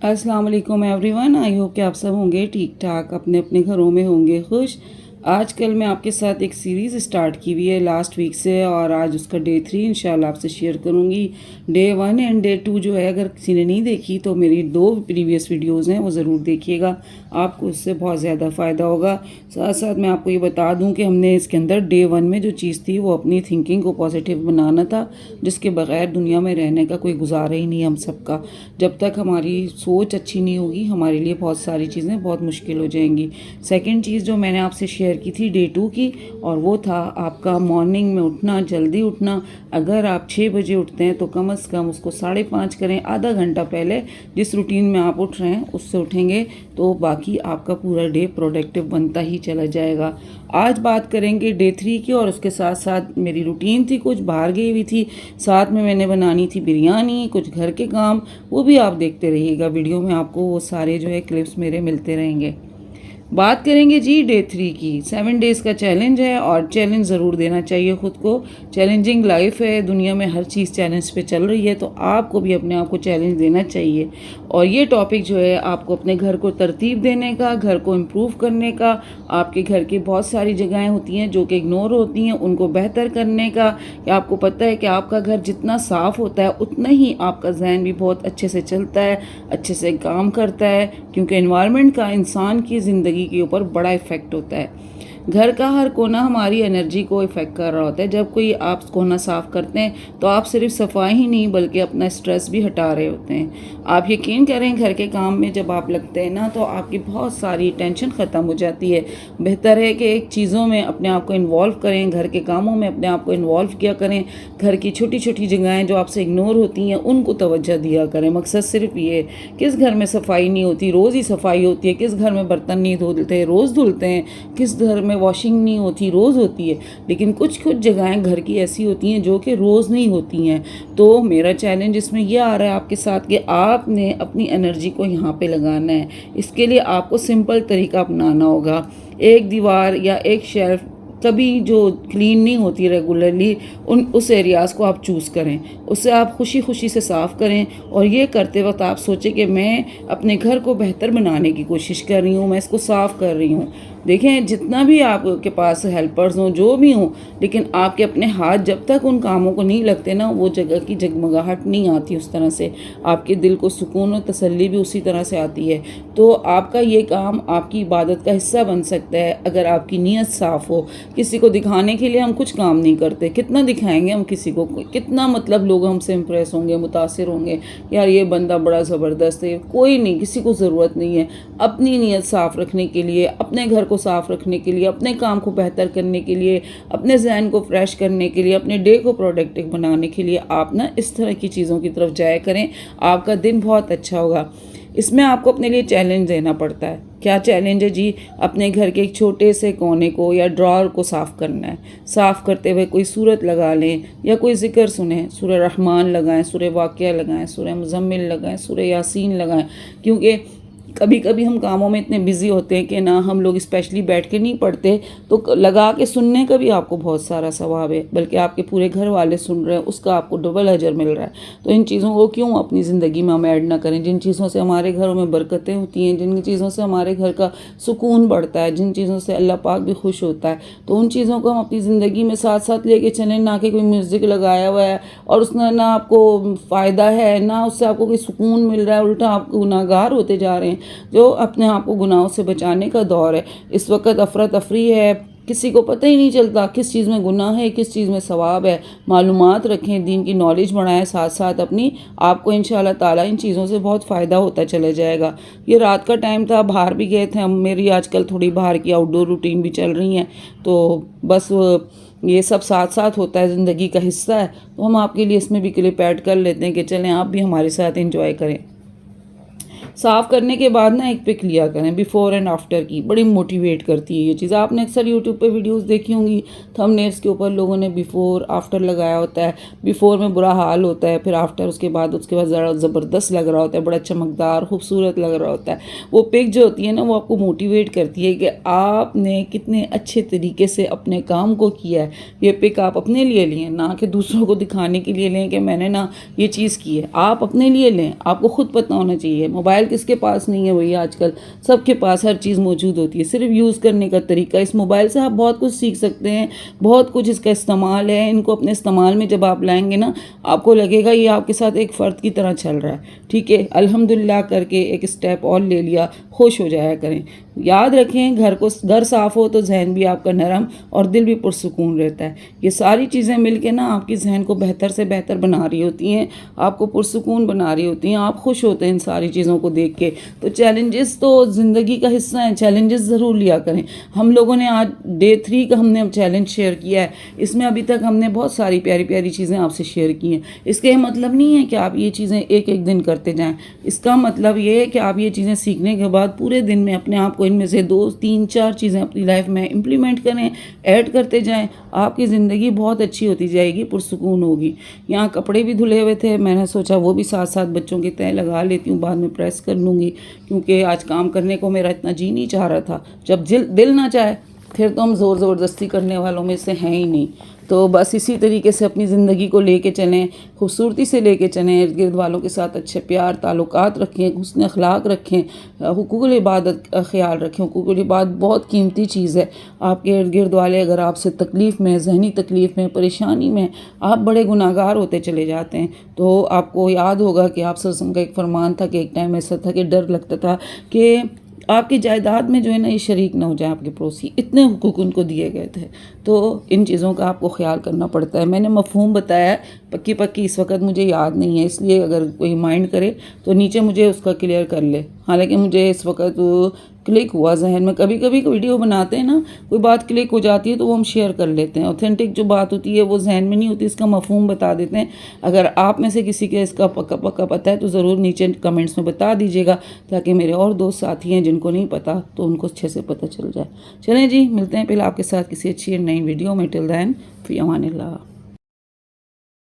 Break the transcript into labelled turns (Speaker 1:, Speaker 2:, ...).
Speaker 1: अस्सलाम वालेकुम everyone. I hope कि आप सब होंगे ठीक ठाक, अपने अपने घरों में होंगे खुश। आजकल मैं आपके साथ एक सीरीज़ स्टार्ट की हुई है लास्ट वीक से, और आज उसका डे 3 इंशाल्लाह आपसे शेयर करूँगी। डे 1 एंड डे 2 जो है, अगर किसी ने नहीं देखी तो मेरी 2 प्रीवियस वीडियोज़ हैं, वो ज़रूर देखिएगा, आपको उससे बहुत ज़्यादा फ़ायदा होगा। साथ साथ मैं आपको ये बता दूँ कि हमने इसके अंदर डे 1 में जो चीज़ थी वो अपनी थिंकिंग को पॉजिटिव बनाना था, जिसके बगैर दुनिया में रहने का कोई गुजारा ही नहीं हम सबका। जब तक हमारी सोच अच्छी नहीं होगी, हमारे लिए बहुत सारी चीज़ें बहुत मुश्किल हो जाएंगी। सेकंड चीज़ जो मैंने आपसे शेयर की थी डे 2 की, और वो था आपका मॉर्निंग में उठना, जल्दी उठना। अगर आप 6 बजे उठते हैं तो कम से कम उसको 5:30 करें, आधा घंटा पहले जिस रूटीन में आप उठ रहे हैं उससे उठेंगे तो बाकी आपका पूरा डे प्रोडक्टिव बनता ही चला जाएगा। आज बात करेंगे डे 3 की, और उसके साथ साथ मेरी रूटीन थी, कुछ बाहर गई हुई थी, साथ में मैंने बनानी थी बिरयानी, कुछ घर के काम, वो भी आप देखते रहिएगा वीडियो में, आपको वो सारे जो है क्लिप्स मेरे मिलते रहेंगे। बात करेंगे जी डे 3 की। 7 डेज़ का चैलेंज है, और चैलेंज ज़रूर देना चाहिए ख़ुद को। चैलेंजिंग लाइफ है, दुनिया में हर चीज़ चैलेंज पे चल रही है, तो आपको भी अपने आप को चैलेंज देना चाहिए। और ये टॉपिक जो है आपको अपने घर को तरतीब देने का, घर को इम्प्रूव करने का, आपके घर की बहुत सारी जगहें होती हैं जो कि इग्नोर होती हैं, उनको बेहतर करने का। कि आपको पता है कि आपका घर जितना साफ़ होता है उतना ही आपका जहन भी बहुत अच्छे से चलता है, अच्छे से काम करता है, क्योंकि एनवायरनमेंट का इंसान की ज़िंदगी के ऊपर बड़ा इफ़ेक्ट होता है। घर का हर कोना हमारी एनर्जी को इफ़ेक्ट कर रहा होता है। जब कोई आप कोना साफ़ करते हैं तो आप सिर्फ सफाई ही नहीं बल्कि अपना स्ट्रेस भी हटा रहे होते हैं। आप यकीन करें, घर के काम में जब आप लगते हैं ना तो आपकी बहुत सारी टेंशन ख़त्म हो जाती है। बेहतर है कि एक चीज़ों में अपने आप को इन्वॉल्व करें, घर के कामों में अपने आप को इन्वॉल्व किया करें। घर की छोटी छोटी जगहें जो आपसे इग्नोर होती हैं उनको तवज्जो दिया करें। मकसद सिर्फ ये है, किस घर में सफाई नहीं होती, रोज़ ही सफाई होती है, किस घर में बर्तन नहीं धुलते, रोज़ धुलते हैं, किस घर में वॉशिंग नहीं होती, रोज़ होती है। लेकिन कुछ जगहें घर की ऐसी होती हैं जो कि रोज़ नहीं होती हैं। तो मेरा चैलेंज इसमें यह आ रहा है आपके साथ कि आपने अपनी एनर्जी को यहाँ पे लगाना है। इसके लिए आपको सिंपल तरीका अपनाना होगा। एक दीवार या एक शेल्फ कभी जो क्लीन नहीं होती रेगुलरली, उस एरियाज़ को आप चूज़ करें, उससे आप खुशी खुशी से साफ़ करें। और ये करते वक्त आप सोचें कि मैं अपने घर को बेहतर बनाने की कोशिश कर रही हूँ, मैं इसको साफ़ कर रही हूँ। देखें, जितना भी आपके पास हेल्पर्स हों, जो भी हों, लेकिन आपके अपने हाथ जब तक उन कामों को नहीं लगते ना, वो जगह की जगमगाहट नहीं आती उस तरह से, आपके दिल को सुकून और तसल्ली भी उसी तरह से आती है। तो आपका ये काम आपकी इबादत का हिस्सा बन सकता है अगर आपकी नीयत साफ़ हो। किसी को दिखाने के लिए हम कुछ काम नहीं करते। कितना दिखाएंगे हम किसी को, कितना मतलब लोग हमसे इम्प्रेस होंगे, मुतासिर होंगे, यार ये बंदा बड़ा ज़बरदस्त है। कोई नहीं, किसी को ज़रूरत नहीं है। अपनी नीयत साफ़ रखने के लिए, अपने घर को साफ़ रखने के लिए, अपने काम को बेहतर करने के लिए, अपने जहन को फ्रेश करने के लिए, अपने डे को प्रोडक्टिव बनाने के लिए आप ना इस तरह की चीज़ों की तरफ जाया करें। आपका दिन बहुत अच्छा होगा। इसमें आपको अपने लिए चैलेंज देना पड़ता है। क्या चैलेंज है जी? अपने घर के एक छोटे से कोने को या ड्रॉअर को साफ़ करना है। साफ़ करते हुए कोई सूरत लगा लें या कोई ज़िक्र सुने, सूरह रहमान लगाएं, सूरह वाक़िया लगाएं, सूरह मुज़म्मिल लगाएं, सूरह यासीन लगाएं। क्योंकि कभी कभी हम कामों में इतने बिजी होते हैं कि ना हम लोग स्पेशली बैठ के नहीं पढ़ते, तो लगा के सुनने का भी आपको बहुत सारा सवाब है, बल्कि आपके पूरे घर वाले सुन रहे हैं उसका आपको डबल अजर मिल रहा है। तो इन चीज़ों को क्यों अपनी ज़िंदगी में हम ऐड ना करें? जिन चीज़ों से हमारे घरों में बरकतें होती हैं, जिन चीज़ों से हमारे घर का सुकून बढ़ता है, जिन चीज़ों से अल्लाह पाक भी खुश होता है, तो उन चीज़ों को हम अपनी ज़िंदगी में साथ साथ लेके चलें। ना कि कोई म्यूज़िक लगाया हुआ है और उसमें ना आपको फ़ायदा है, ना उससे आपको कोई सुकून मिल रहा है, उल्टा आप गुनाहगार होते जा रहे हैं। जो अपने आप को गुनाहों से बचाने का दौर है। इस वक्त अफरा तफरी है, किसी को पता ही नहीं चलता किस चीज़ में गुनाह है, किस चीज़ में सवाब है। मालूमात रखें, दीन की नॉलेज बढ़ाएं, साथ साथ अपनी आपको इंशाल्लाह ताला इन चीज़ों से बहुत फ़ायदा होता चला जाएगा। ये रात का टाइम था, बाहर भी गए थे हम। मेरी आजकल थोड़ी बाहर की आउटडोर रूटीन भी चल रही हैं, तो बस ये सब साथ साथ होता है, ज़िंदगी का हिस्सा है। तो हम आपके लिए इसमें भी क्लिप ऐड कर लेते हैं कि चलें आप भी हमारे साथ इंजॉय करें। साफ़ करने के बाद ना एक पिक लिया करें बिफ़ोर एंड आफ्टर की, बड़ी मोटिवेट करती है ये चीज़। आपने अक्सर यूट्यूब पे वीडियोस देखी होंगी, थंबनेल्स के ऊपर लोगों ने बिफ़ोर आफ्टर लगाया होता है। बिफ़ोर में बुरा हाल होता है, फिर आफ्टर उसके बाद ज़रा ज़बरदस्त लग रहा होता है, बड़ा चमकदार खूबसूरत लग रहा होता है। वो पिक जो होती है ना, वो आपको मोटिवेट करती है कि आपने कितने अच्छे तरीके से अपने काम को किया है। ये पिक आप अपने लिए लें, ना कि दूसरों को दिखाने के लिए लें कि मैंने ना ये चीज़ की है। आप अपने लिए लें, आपको खुद पता होना चाहिए। मोबाइल موبائل کس کے پاس نہیں ہے بھئی، آج کل سب کے پاس ہر چیز موجود ہوتی ہے، صرف یوز کرنے کا طریقہ۔ اس موبائل سے آپ بہت کچھ سیکھ سکتے ہیں، بہت کچھ اس کا استعمال ہے۔ ان کو اپنے استعمال میں جب آپ لائیں گے نا، آپ کو لگے گا یہ آپ کے ساتھ ایک فرد کی طرح چل رہا ہے، ٹھیک ہے؟ الحمدللہ کر کے ایک اسٹیپ اور لے لیا، خوش ہو جایا کریں۔ یاد رکھیں، گھر صاف ہو تو ذہن بھی آپ کا نرم اور دل بھی پرسکون رہتا ہے۔ یہ ساری چیزیں مل کے نا آپ کی ذہن کو بہتر سے بہتر بنا رہی ہوتی ہیں، آپ کو پرسکون بنا رہی ہوتی ہیں، آپ خوش ہوتے ہیں ان ساری چیزوں کو دیکھ کے۔ تو چیلنجز تو زندگی کا حصہ ہیں، چیلنجز ضرور لیا کریں۔ ہم لوگوں نے آج ڈے 3 کا ہم نے چیلنج شیئر کیا ہے، اس میں ابھی تک ہم نے بہت ساری پیاری پیاری چیزیں آپ سے شیئر کی ہیں۔ اس کا یہ مطلب نہیں ہے کہ آپ یہ چیزیں ایک ایک دن کرتے جائیں، اس کا مطلب یہ ہے کہ آپ یہ چیزیں سیکھنے کے بعد پورے دن میں اپنے آپ کو ان میں سے 2 3 4 چیزیں اپنی لائف میں امپلیمنٹ کریں، ایڈ کرتے جائیں۔ آپ کی زندگی بہت اچھی ہوتی جائے گی، پرسکون ہوگی۔ یہاں کپڑے بھی دھلے ہوئے تھے، میں نے سوچا وہ بھی ساتھ ساتھ بچوں کے تہہ لگا لیتی ہوں، بعد میں پریس کر لوں گی، کیونکہ آج کام کرنے کو میرا اتنا جی نہیں چاہ رہا تھا۔ جب دل نہ چاہے پھر تو ہم زبردستی کرنے والوں میں سے ہیں ہی نہیں۔ تو بس اسی طریقے سے اپنی زندگی کو لے کے چلیں، خوبصورتی سے لے کے چلیں، ارد گرد والوں کے ساتھ اچھے پیار تعلقات رکھیں، حسن اخلاق رکھیں، حقوق العبادت کا خیال رکھیں۔ حقوق العباد بہت قیمتی چیز ہے۔ آپ کے ارد گرد والے اگر آپ سے تکلیف میں، ذہنی تکلیف میں، پریشانی میں، آپ بڑے گناہگار ہوتے چلے جاتے ہیں۔ تو آپ کو یاد ہوگا کہ آپ صلی اللہ علیہ وسلم کا ایک فرمان تھا کہ ایک ٹائم ایسا تھا کہ ڈر لگتا تھا کہ آپ کی جائیداد میں جو ہے نا یہ شریک نہ ہو جائیں آپ کے پڑوسی، اتنے حقوق ان کو دیے گئے تھے۔ تو ان چیزوں کا آپ کو خیال کرنا پڑتا ہے۔ میں نے مفہوم بتایا ہے، پکی اس وقت مجھے یاد نہیں ہے، اس لیے اگر کوئی مائنڈ کرے تو نیچے مجھے اس کا کلیئر کر لے۔ حالانکہ مجھے اس وقت کلک ہوا ذہن میں، کبھی کبھی ویڈیو بناتے ہیں نا، کوئی بات کلک ہو جاتی ہے تو وہ ہم شیئر کر لیتے ہیں۔ اوتھینٹک جو بات ہوتی ہے وہ ذہن میں نہیں ہوتی، اس کا مفہوم بتا دیتے ہیں۔ اگر آپ میں سے کسی کے اس کا پکا پتہ ہے تو ضرور نیچے کمنٹس میں بتا دیجیے گا، تاکہ میرے اور دوست ساتھی ہیں جن کو نہیں پتا تو ان کو اچھے سے پتہ چل جائے۔ چلیں جی، ملتے ہیں پہلے آپ کے ساتھ کسی اچھی نئی ویڈیو میں۔ ٹل دین فی امان اللہ۔